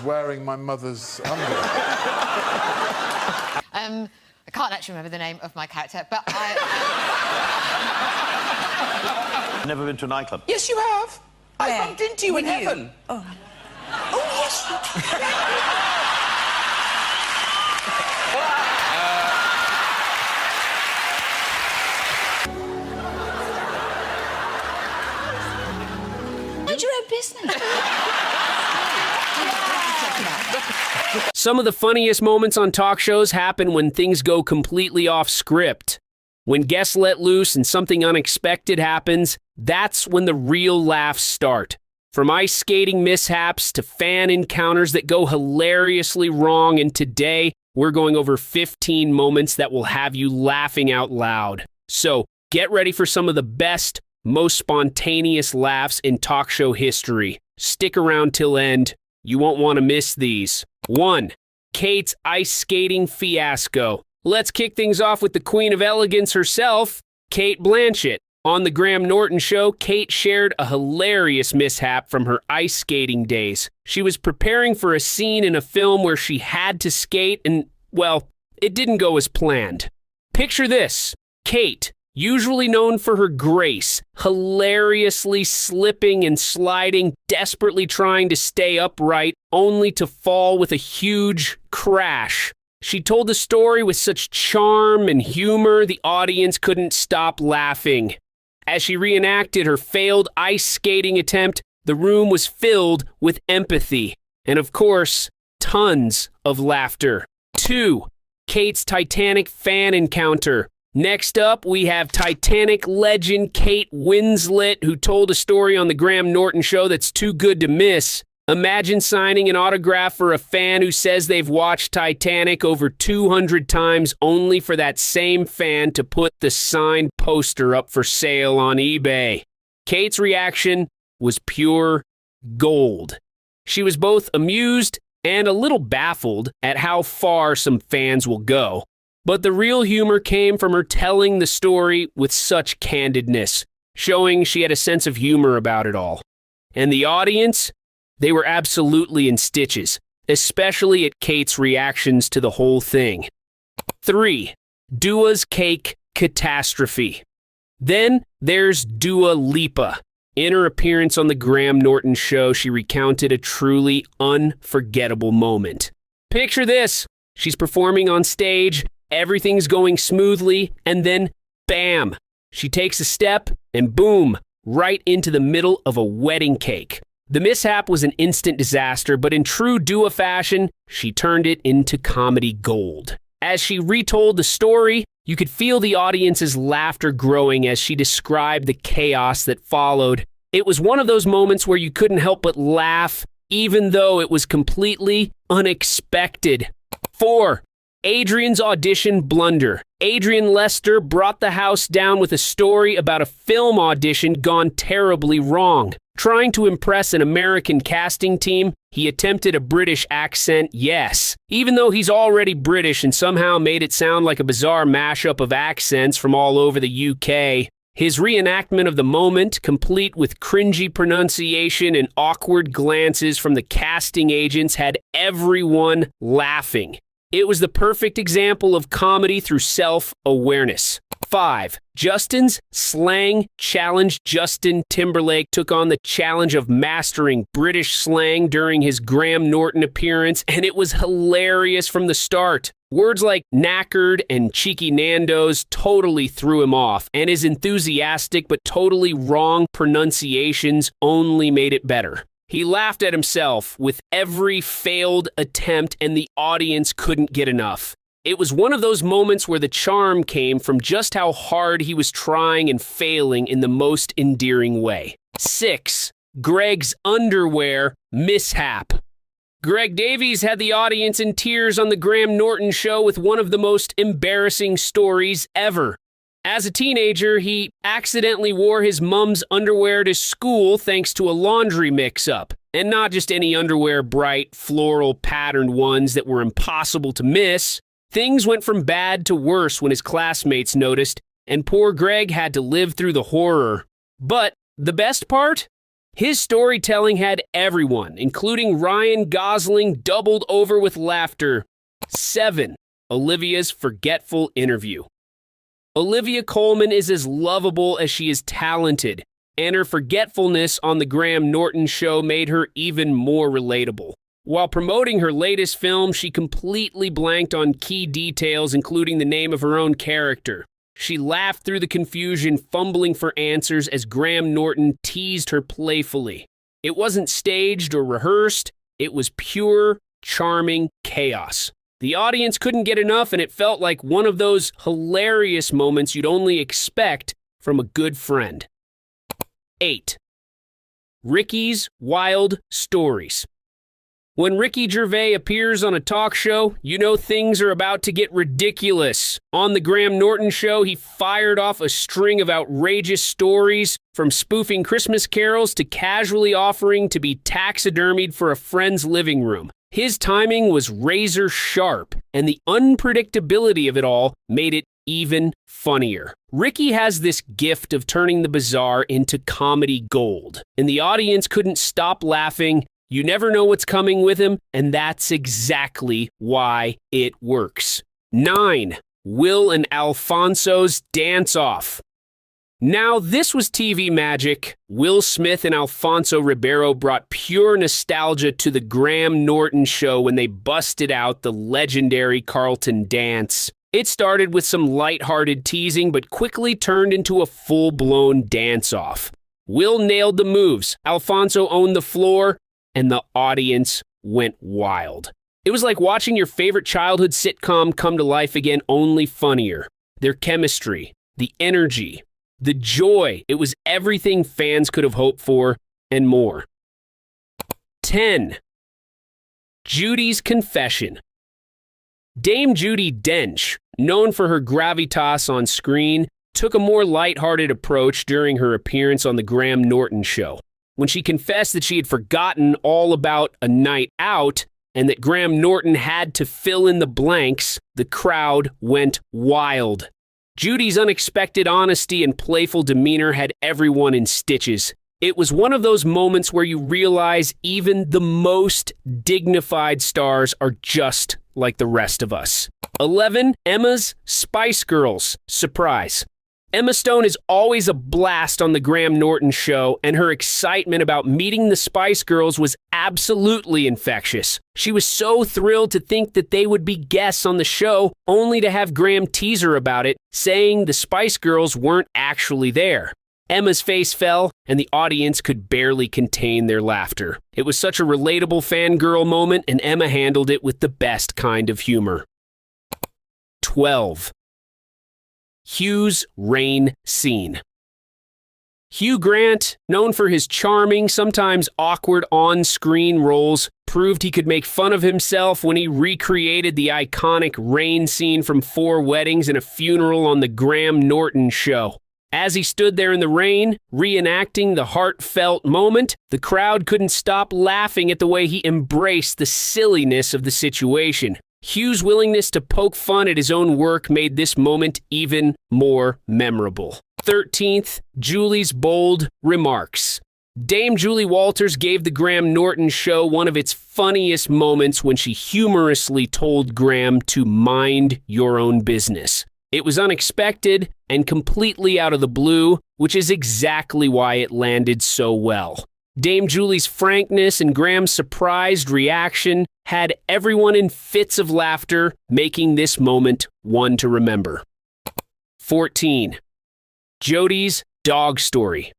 was wearing my mother's underwear. I can't actually remember the name of my character, but Never been to a nightclub? Yes, you have. I bumped into you in heaven. Oh, yes. mind your own business. Some of the funniest moments on talk shows happen when things go completely off script. When guests let loose and something unexpected happens, that's when the real laughs start. From ice skating mishaps to fan encounters that go hilariously wrong, and today we're going over 15 moments that will have you laughing out loud. So get ready for some of the best, most spontaneous laughs in talk show history. Stick around till end. You won't want to miss these. 1. Kate's ice skating fiasco. Let's kick things off with the Queen of Elegance herself, Cate Blanchett. On the Graham Norton show, Kate shared a hilarious mishap from her ice skating days. She was preparing for a scene in a film where she had to skate and, well, it didn't go as planned. Picture this. Kate, usually known for her grace, hilariously slipping and sliding, desperately trying to stay upright, only to fall with a huge crash. She told the story with such charm and humor, the audience couldn't stop laughing. As she reenacted her failed ice skating attempt, the room was filled with empathy. And of course, tons of laughter. 2. Kate's Titanic fan encounter. Next up, we have Titanic legend Kate Winslet, who told a story on the Graham Norton show that's too good to miss. Imagine signing an autograph for a fan who says they've watched Titanic over 200 times only for that same fan to put the signed poster up for sale on eBay. Kate's reaction was pure gold. She was both amused and a little baffled at how far some fans will go. But the real humor came from her telling the story with such candidness, showing she had a sense of humor about it all. And the audience? They were absolutely in stitches, especially at Kate's reactions to the whole thing. 3. Dua's cake catastrophe. Then there's Dua Lipa. In her appearance on the Graham Norton show, she recounted a truly unforgettable moment. Picture this. She's performing on stage, everything's going smoothly, and then, bam! She takes a step, and boom, right into the middle of a wedding cake. The mishap was an instant disaster, but in true Dua fashion, she turned it into comedy gold. As she retold the story, you could feel the audience's laughter growing as she described the chaos that followed. It was one of those moments where you couldn't help but laugh, even though it was completely unexpected. 4. Adriens' audition blunder. Adrian Lester brought the house down with a story about a film audition gone terribly wrong. Trying to impress an American casting team, he attempted a British accent, yes. Even though he's already British and somehow made it sound like a bizarre mashup of accents from all over the UK. His reenactment of the moment, complete with cringy pronunciation and awkward glances from the casting agents, had everyone laughing. It was the perfect example of comedy through self-awareness. 5. Justin's slang challenge. Justin Timberlake took on the challenge of mastering British slang during his Graham Norton appearance, and it was hilarious from the start. Words like knackered and cheeky Nando's totally threw him off, and his enthusiastic but totally wrong pronunciations only made it better. He laughed at himself with every failed attempt, and the audience couldn't get enough. It was one of those moments where the charm came from just how hard he was trying and failing in the most endearing way. 6. Greg's underwear mishap. Greg Davies had the audience in tears on the Graham Norton show with one of the most embarrassing stories ever. As a teenager, he accidentally wore his mom's underwear to school thanks to a laundry mix-up. And not just any underwear, bright, floral, patterned ones that were impossible to miss. Things went from bad to worse when his classmates noticed, and poor Greg had to live through the horror. But the best part? His storytelling had everyone, including Ryan Gosling, doubled over with laughter. 7. Olivia's forgetful interview. Olivia Colman is as lovable as she is talented, and her forgetfulness on the Graham Norton show made her even more relatable. While promoting her latest film, she completely blanked on key details, including the name of her own character. She laughed through the confusion, fumbling for answers as Graham Norton teased her playfully. It wasn't staged or rehearsed, it was pure, charming chaos. The audience couldn't get enough, and it felt like one of those hilarious moments you'd only expect from a good friend. 8. Ricky's Wild Stories. When Ricky Gervais appears on a talk show, you know things are about to get ridiculous. On the Graham Norton show, he fired off a string of outrageous stories, from spoofing Christmas carols to casually offering to be taxidermied for a friend's living room. His timing was razor sharp, and the unpredictability of it all made it even funnier. Ricky has this gift of turning the bizarre into comedy gold, and the audience couldn't stop laughing. You never know what's coming with him, and that's exactly why it works. 9. Will and Alfonso's dance-off. Now, this was TV magic. Will Smith and Alfonso Ribeiro brought pure nostalgia to the Graham Norton show when they busted out the legendary Carlton dance. It started with some lighthearted teasing, but quickly turned into a full-blown dance-off. Will nailed the moves, Alfonso owned the floor, and the audience went wild. It was like watching your favorite childhood sitcom come to life again, only funnier. Their chemistry, the energy, the joy, it was everything fans could have hoped for and more. 10. Judys Confession. Dame Judi Dench, known for her gravitas on screen, took a more lighthearted approach during her appearance on the Graham Norton show. When she confessed that she had forgotten all about a night out and that Graham Norton had to fill in the blanks, the crowd went wild. Judy's unexpected honesty and playful demeanor had everyone in stitches. It was one of those moments where you realize even the most dignified stars are just like the rest of us. 11. Emma's Spice Girls surprise. Emma Stone is always a blast on the Graham Norton show, and her excitement about meeting the Spice Girls was absolutely infectious. She was so thrilled to think that they would be guests on the show, only to have Graham tease her about it, saying the Spice Girls weren't actually there. Emma's face fell, and the audience could barely contain their laughter. It was such a relatable fangirl moment, and Emma handled it with the best kind of humor. 12. Hughes' rain scene. Hugh Grant, known for his charming, sometimes awkward on-screen roles, proved he could make fun of himself when he recreated the iconic rain scene from 4 Weddings and a Funeral on the Graham Norton show. As he stood there in the rain, reenacting the heartfelt moment, the crowd couldn't stop laughing at the way he embraced the silliness of the situation. Hughes' willingness to poke fun at his own work made this moment even more memorable. 13th, Julie's bold remarks. Dame Julie Walters gave the Graham Norton show one of its funniest moments when she humorously told Graham to mind your own business. It was unexpected and completely out of the blue, which is exactly why it landed so well. Dame Julie's frankness and Graham's surprised reaction had everyone in fits of laughter, making this moment one to remember. 14. Jodie's dog story.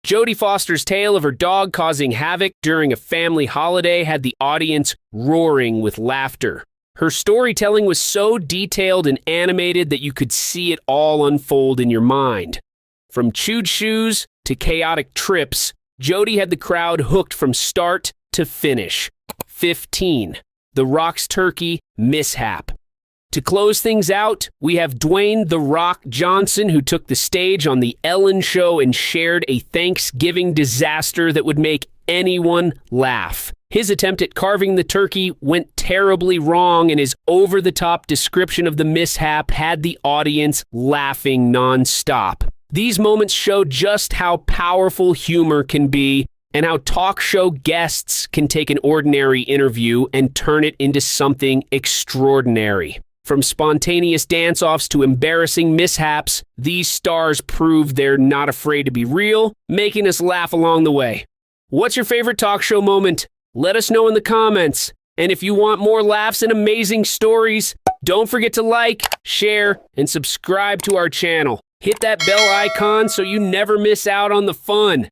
Jodie Foster's tale of her dog causing havoc during a family holiday had the audience roaring with laughter. Her storytelling was so detailed and animated that you could see it all unfold in your mind. From chewed shoes to chaotic trips, Jodie had the crowd hooked from start to finish. 15. The Rock's Turkey Mishap. To close things out, we have Dwayne "The Rock" Johnson, who took the stage on The Ellen Show and shared a Thanksgiving disaster that would make anyone laugh. His attempt at carving the turkey went terribly wrong, and his over-the-top description of the mishap had the audience laughing non-stop. These moments show just how powerful humor can be and how talk show guests can take an ordinary interview and turn it into something extraordinary. From spontaneous dance-offs to embarrassing mishaps, these stars prove they're not afraid to be real, making us laugh along the way. What's your favorite talk show moment? Let us know in the comments. And if you want more laughs and amazing stories, don't forget to like, share, and subscribe to our channel. Hit that bell icon so you never miss out on the fun.